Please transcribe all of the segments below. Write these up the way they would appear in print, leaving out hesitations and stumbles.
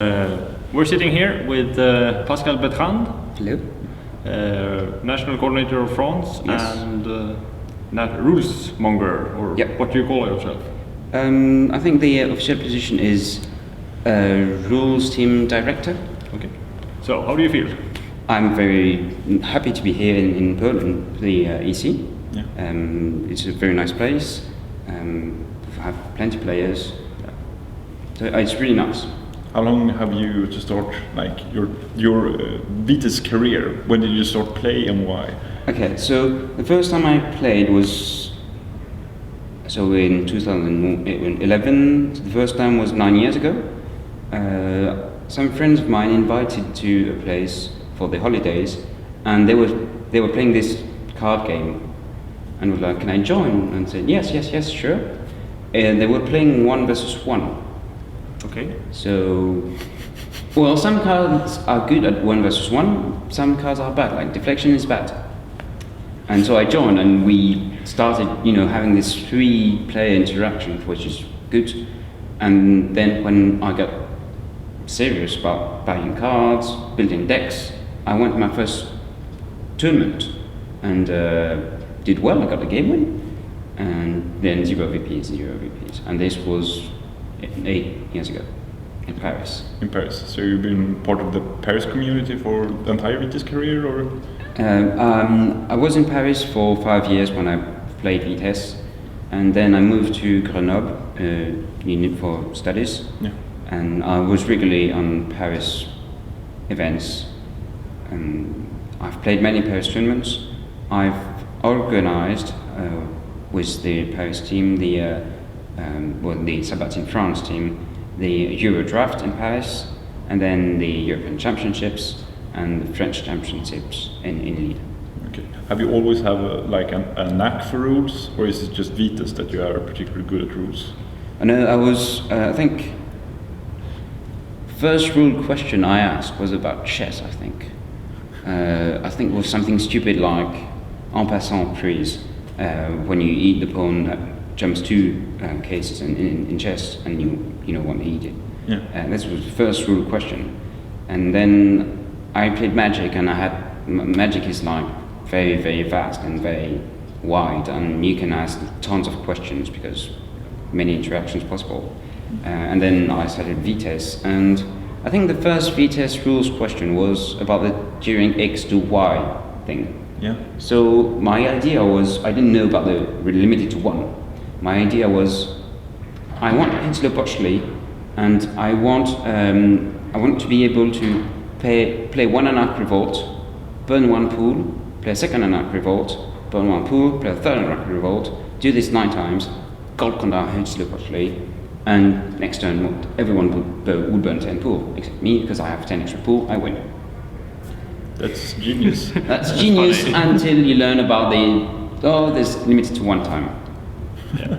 We're sitting here with Pascal. Hello. National coordinator of France. Yes. And rules monger, or Yep. what do you call yourself? I think the official position is rules team director. Okay. So how do you feel? I'm very happy to be here in Poland, the EC. Yeah. It's a very nice place. We have plenty of players. So it's really nice. How long have you to start like your Vitas career? When did you start play and why? Okay, so the first time I played was in 2011. The first time was 9 years ago. Some friends of mine invited to a place for the holidays, and they were playing this card game, and was like, "Can I join?" And said, "Yes, sure." And they were playing 1 versus 1. Okay. So, well, some cards are good at 1 versus 1. Some cards are bad. Like deflection is bad. And so I joined, and we started, having this 3-player interaction, which is good. And then when I got serious about buying cards, building decks, I went to my first tournament and did well. I got a game win, and then 0 VPs. And this was 8 years ago in Paris. In Paris. So you've been part of the Paris community for the entire Vitas career, or? I was in Paris for 5 years when I played Vitesse, and then I moved to Grenoble for studies. Yeah. And I was regularly on Paris events. I've played many Paris tournaments. I've organized with the Paris team the Sabat in France team, the Euro draft in Paris, and then the European Championships and the French Championships in Lille. Okay. Have you always have a knack for rules, or is it just Vitas that you are particularly good at rules? I was, I think, first rule question I asked was about chess, I think. I think it was something stupid like en passant prise, when you eat the pawn that jumps 2 cases in chess, and you want to eat it. Yeah. This was the first rule question. And then I played Magic, and Magic is like very, very vast and very wide, and you can ask tons of questions because many interactions possible. And then I started Vitesse, and I think the first Vitesse rules question was about the during X to Y thing. Yeah. So my idea was, I didn't know about the limited to 1. My idea was, I want Peninsula Botchley, and I want to be able to play 1 Anarch Revolt, burn 1 pool, play a 2nd Anarch Revolt, burn 1 pool, play a 3rd Anarch Revolt, do this 9 times, Golconda Peninsula Botchley, and next turn everyone would burn 10 pool, except me, because I have 10 extra pool, I win. That's genius. That's genius until you learn about there's limited to 1 time. Yeah.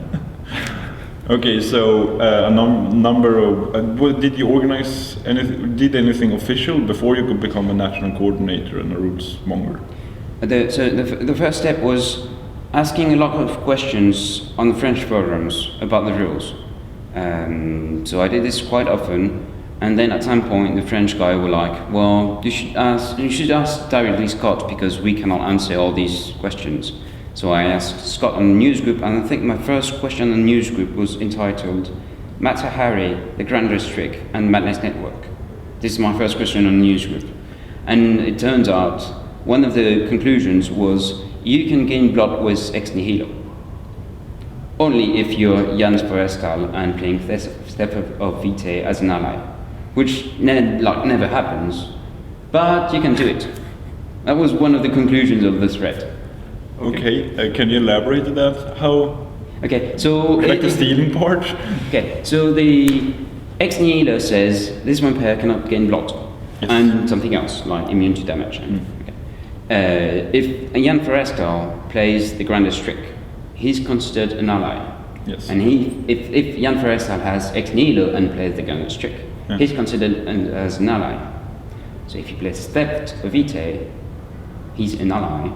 Okay, so a number of did you organize anything official before you could become a national coordinator and a rules monger? The first step was asking a lot of questions on the French forums about the rules. So I did this quite often, and then at some point the French guy were like, "Well, you should ask directly Scott, because we cannot answer all these questions." So I asked Scott on the news group, and I think my first question on the news group was entitled Mata Hari, the Grandest Trick, and Madness Network. This is my first question on the news group. And it turns out one of the conclusions was, you can gain blood with Ex Nihilo only if you're Jans Pascal and playing Step of Vitae as an ally, which never happens, but you can do it. That was one of the conclusions of the thread. Okay, can you elaborate on that? How? Okay, so Like the stealing part? Okay, so the Ex Nihilo says this one pair cannot gain blood, Yes. and something else like immune to damage. Okay. If Jan Forrestal plays the Grandest Trick, he's considered an ally. Yes. And if Jan Forrestal has Ex Nihilo and plays the Grandest Trick, Yeah. he's considered as an ally. So if he plays Theft of Vitae, he's an ally,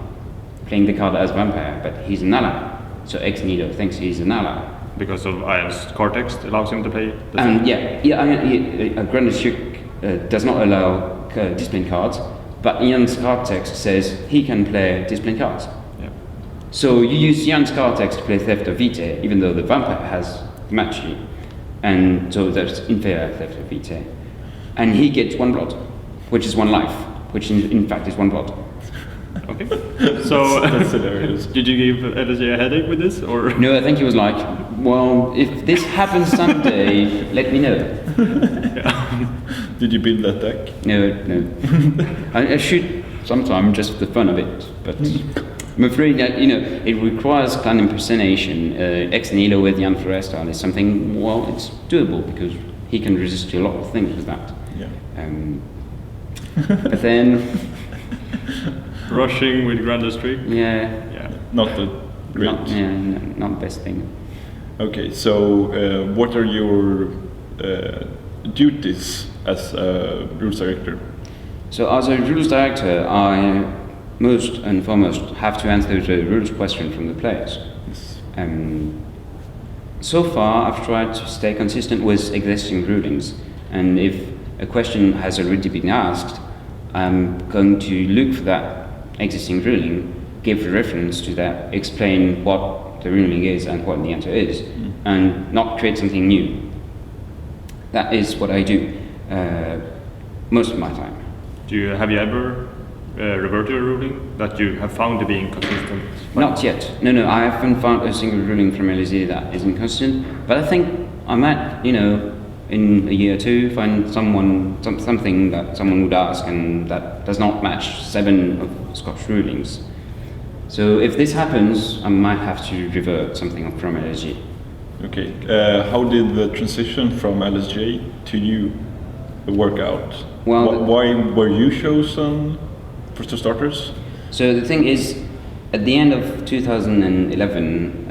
playing the card as vampire, but he's an ally. So Ex Nihilo thinks he's an ally. Because of IL's core text allows him to play the And a Grandest Trick does not allow discipline cards, but Ian's card text says he can play discipline cards. Yeah. So you use Ian's card text to play Theft of Vitae, even though the vampire has Matchy, and so there's inferior Theft of Vitae. And he gets 1 blood, which is 1 life, which in fact is 1 blood. Okay. So That's hilarious. did you give LSJ a headache with this, or? No, I think he was like, well, if this happens someday, let me know. Did you build that deck? No. I should sometime just for the fun of it, but I'm afraid that, it requires clan impersonation. Ex nihilo with Jan Floresta is something, well, it's doable because he can resist a lot of things with that. Yeah. But then, Rushing with Grand Streak? yeah, Not the great. not the best thing. Okay, so what are your duties as a rules director? So as a rules director, I most and foremost have to answer the rules question from the players. Yes. So far, I've tried to stay consistent with existing rulings, and if a question has already been asked, I'm going to look for that existing ruling, give a reference to that, explain what the ruling is and what the answer is, and not create something new. That is what I do most of my time. Have you ever reverted a ruling that you have found to be inconsistent? Not yet. No, I haven't found a single ruling from LSE that is inconsistent, but I think I might, in a year or two, find something that someone would ask and that does not match 7 of Scotch rulings. So if this happens, I might have to revert something from LSG. Okay, how did the transition from LSJ to you work out? Well, Why were you chosen for starters? So the thing is, at the end of 2010,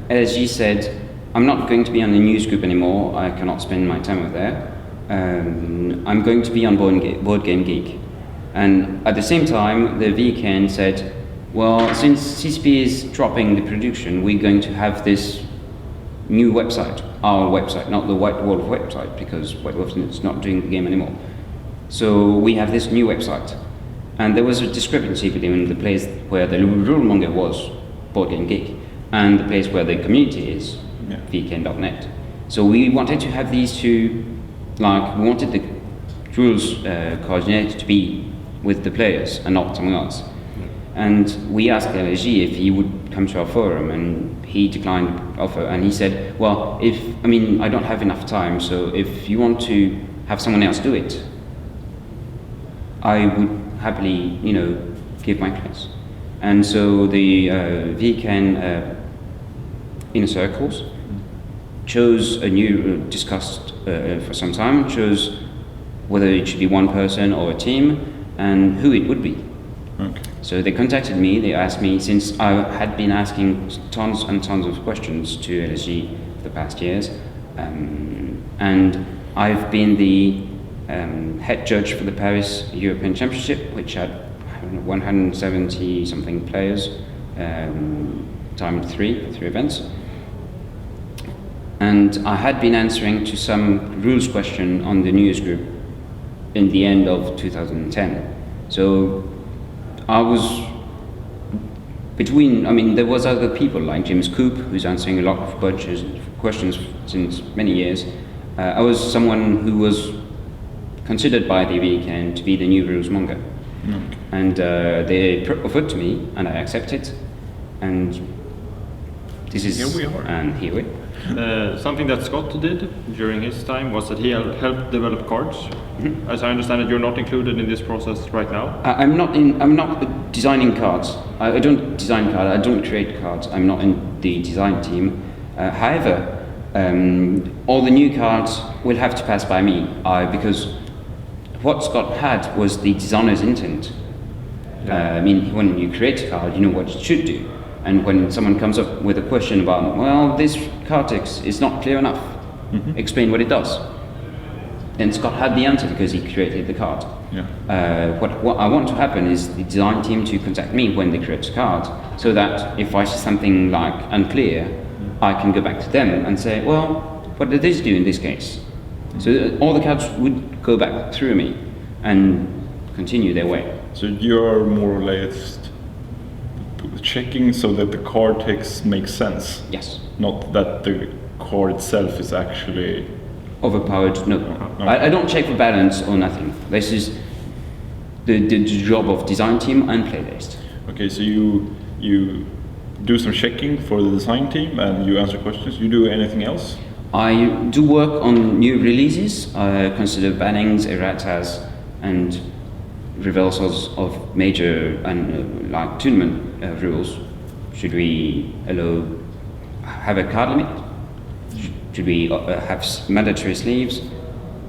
LSG said, I'm not going to be on the news group anymore, I cannot spend my time over there. I'm going to be on Board Game Geek. And at the same time, the VEKN said, well, since CCP is dropping the production, we're going to have this new website, our website, not the White Wolf website, because White Wolf is not doing the game anymore. So we have this new website. And there was a discrepancy between the place where the rule monger was, Board Game Geek, and the place where the community is, VEKN.net. So we wanted to have these two, we wanted the rules coordinator to be with the players and not someone else. And we asked LSG if he would come to our forum, and he declined the offer, and he said, well, I don't have enough time, so if you want to have someone else do it, I would happily, give my place. And so the VEKN inner circles chose discussed for some time, chose whether it should be one person or a team, and who it would be. Okay. So they contacted me, they asked me, since I had been asking tons and tons of questions to LSG for the past years, and I've been the head judge for the Paris European Championship, which had 170 something players, timed 3 events. And I had been answering to some rules question on the news group in the end of 2010. So I was there was other people like James Coop, who's answering a lot of questions since many years. I was someone who was considered by the VEKN to be the new rules monger. Okay. And they offered to me, and I accepted. And this is... Here we are. And here we are. Something that Scott did during his time was that he helped develop cards. Mm-hmm. As I understand it, you're not included in this process right now. I'm not designing cards. I don't design cards. I don't create cards. I'm not in the design team. However, all the new cards will have to pass by me because what Scott had was the designer's intent. When you create a card, you know what it should do. And when someone comes up with a question about, well, this card text is not clear enough, explain what it does. Then Scott had the answer because he created the card. Yeah. What I want to happen is the design team to contact me when they create a card, so that if I see something unclear, I can go back to them and say, well, what did this do in this case? So all the cards would go back through me and continue their way. So you're more or less checking so that the card text makes sense, Yes. not that the card itself is actually. Overpowered? No. I don't check for balance or nothing. This is the job of design team and playlist. Okay, so you do some checking for the design team and you answer questions. You do anything else? I do work on new releases. I consider bannings, erratas, and reversals of major and like tournament rules. Should we have a card limit? Should we have mandatory sleeves?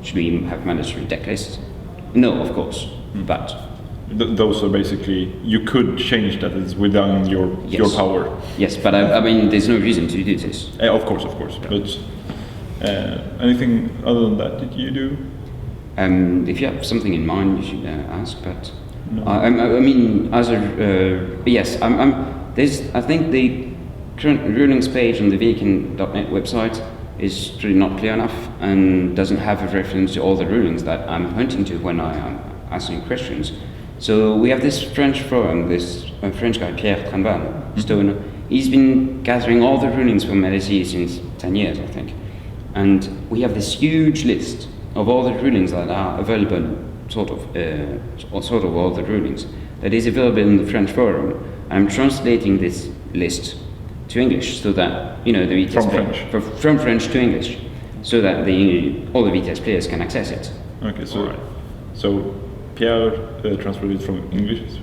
Should we have mandatory deck lists? No, of course, but Those are basically, you could change that, it's within your power. yes, but I mean, there's no reason to do this. Of course. But anything other than that did you do? If you have something in mind, you should ask. But No. I mean, as a yes, there's. I think the current rulings page on the VEKN.net website is really not clear enough and doesn't have a reference to all the rulings that I'm pointing to when I am asking questions. So we have this French forum, this French guy, Pierre Tranval, Stoner. He's been gathering all the rulings from LSE since 10 years, I think. And we have this huge list of all the rulings that are available, sort of all the rulings, that is available in the French forum. I'm translating this list to English so that, the VTS From French? From French to English, so that all the VTS players can access it. Okay, so Pierre transferred it from English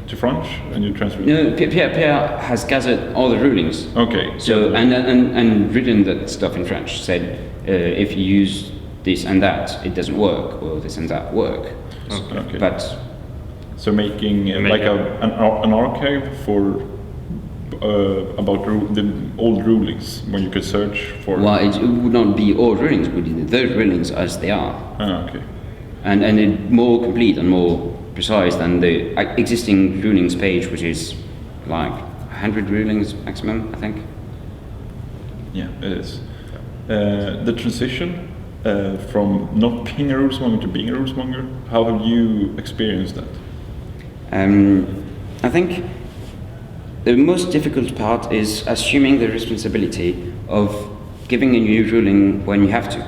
to French, and you transferred it. No, Pierre has gathered all the rulings. Okay. So and written that stuff in French. Said if you use this and that, it doesn't work, or this and that work. Okay. But So making like an archive for about the old rulings, when you could search for. well, it would not be all rulings, but the rulings as they are, Okay. and it more complete and more precise than the existing rulings page, which is like 100 rulings maximum, I think. Yeah, it is. The transition from not being a rulesmonger to being a rulesmonger, how have you experienced that? I think the most difficult part is assuming the responsibility of giving a new ruling when you have to.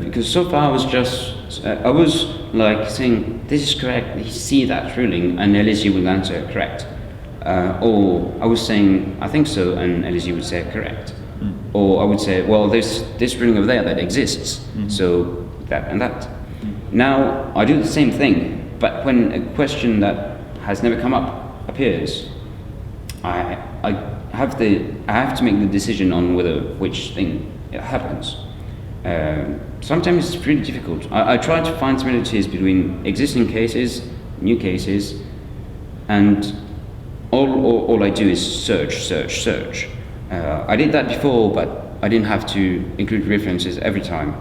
Because so far I was like saying, this is correct, see that ruling, and LSE will answer correct. Or I was saying, I think so, and LSE would say correct. Or I would say, well, there's this ruling over there that exists, so that and that. Now I do the same thing, but when a question that has never come up appears, I have to make the decision on which thing it happens. Sometimes it's really difficult. I try to find similarities between existing cases, new cases, and all I do is search. I did that before, but I didn't have to include references every time.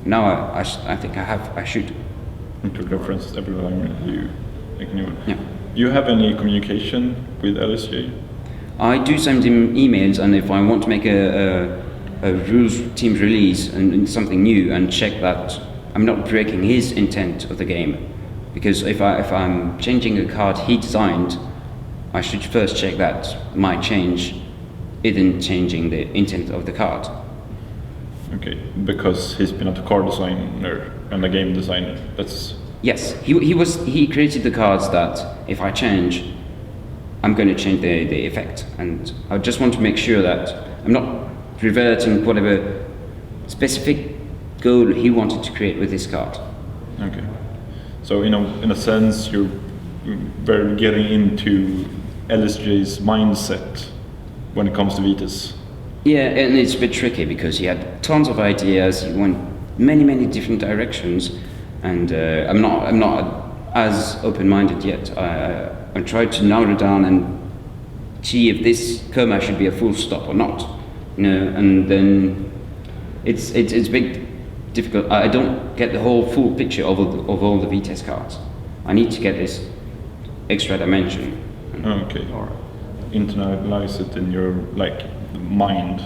Now I think I should. Include references every time you make a new one. Yeah. Do you have any communication with LSJ? I do send him emails, and if I want to make a rules team release and something new, and check that I'm not breaking his intent of the game, because if I'm changing a card he designed, I should first check that my change isn't changing the intent of the card. Okay, because he's been a card designer and a game designer. That's Yes, he created the cards that if I change, I'm going to change the effect, and I just want to make sure that I'm not reverting whatever specific goal he wanted to create with this card. okay. So in a sense, you're very getting into LSJ's mindset when it comes to Vitas. Yeah, and it's a bit tricky because he had tons of ideas. He went many different directions, and I'm not as open-minded yet. I tried to narrow down and see if this comma should be a full stop or not, and then it's a bit difficult. I don't get the whole full picture of all the VTS cards. I need to get this extra dimension. Okay. Internalize it in your mind.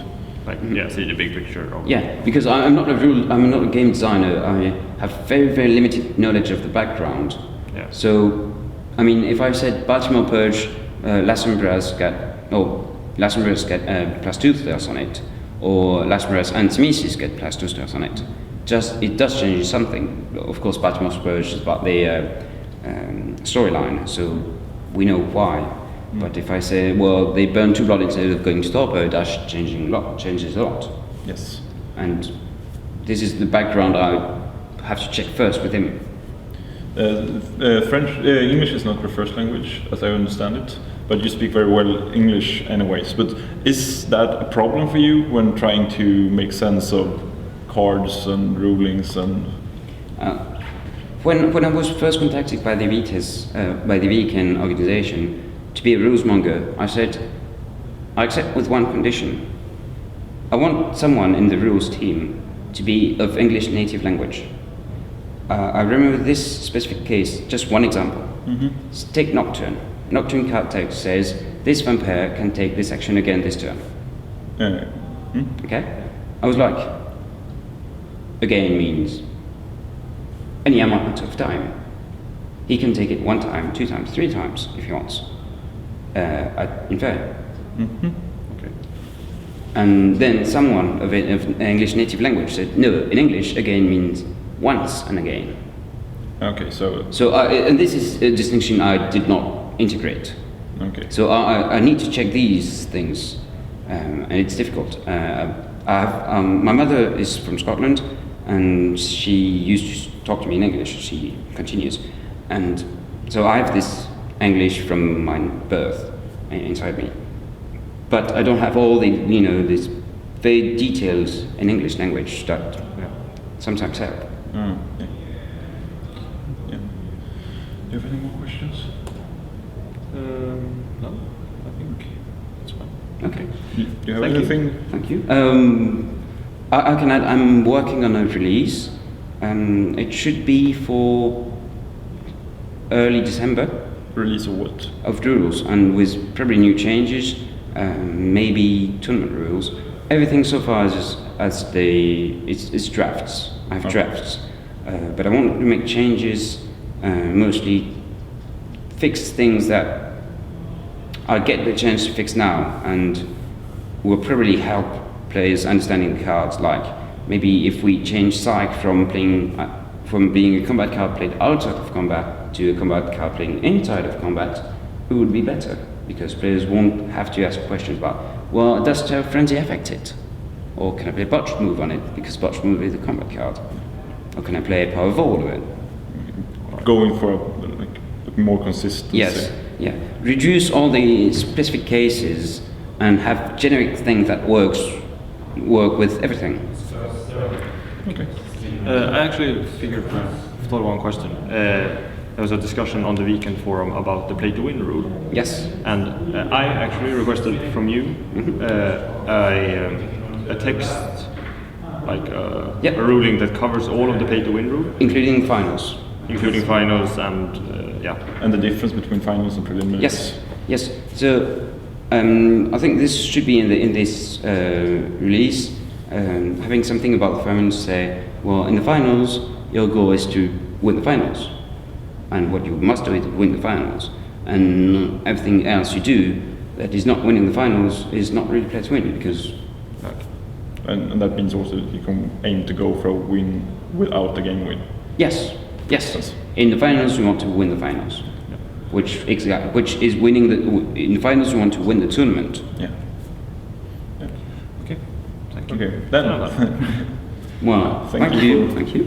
Like, yeah, see the big picture. Of Yeah, because I'm not a game designer. I have very limited knowledge of the background. Yeah. So, I mean, if I said Baltimore Purge, Las Sombras get +2 stars on it, or Las Sombras and Tzimisces get +2 stars on it, it does change something. Of course, Baltimore Purge is about the storyline, so we know why. But if I say, well, they burn 2 blood instead of going to torpor, that's changes a lot. Yes. And this is the background I have to check first with him. English is not your first language, as I understand it, but you speak very well English anyways. But is that a problem for you when trying to make sense of cards and rulings and? When I was first contacted by the VEKN organization to be a rulesmonger, I said, I accept with one condition. I want someone in the rules team to be of English native language. I remember this specific case, just one example. Take Nocturne. Nocturne card text says, this vampire can take this action again this turn. Okay? I was like, again means any amount of time. He can take it 1 time, 2 times, 3 times if he wants. In fair. Okay. And then someone of English native language said, no, in English again means once and again. Okay, so. And this is a distinction I did not integrate. Okay. So I need to check these things, and it's difficult. My mother is from Scotland, and she used to talk to me in English. She continues, and so I have this English from my birth inside me, but I don't have all the these vague details in English language that sometimes help. Yeah. Do you have any more questions? No, I think it's fine. Okay. Do you have Thank anything? Thank you. I can add, I'm working on a release. It should be for early December. Release of what? Of the rules, and with probably new changes, maybe tournament rules. Everything so far is it's drafts. I have drafts, but I want to make changes, mostly fix things that I get the chance to fix now, and will probably help players understanding the cards. Like maybe if we change Psych from being a combat card played outside of combat to a combat card playing inside of combat, it would be better, because players won't have to ask questions about, well, does Terror Frenzy affect it? Or can I play a botched move on it, because botched move is a combat card? Or can I play a Power of All of it? Going for more consistency. Yes, yeah. Reduce all the specific cases and have generic things that work with everything. Okay. I actually thought of one question. There was a discussion on the VEKN forum about the play to win rule. Yes. And I actually requested from you a text, like a ruling that covers all of the play to win rule, Including finals. including finals and And the difference between finals and preliminaries. Yes. So I think this should be in this release. Having something about the finals, say, well, in the finals, your goal is to win the finals, and what you must do is win the finals, and everything else you do that is not winning the finals is not really play to win, because. And that means also that you can aim to go for a win without a game win. Yes. In the finals, you want to win the finals, which is winning in the finals, you want to win the tournament. Yeah. okay. Thank you. Okay. Then. Well, Thank thank you you.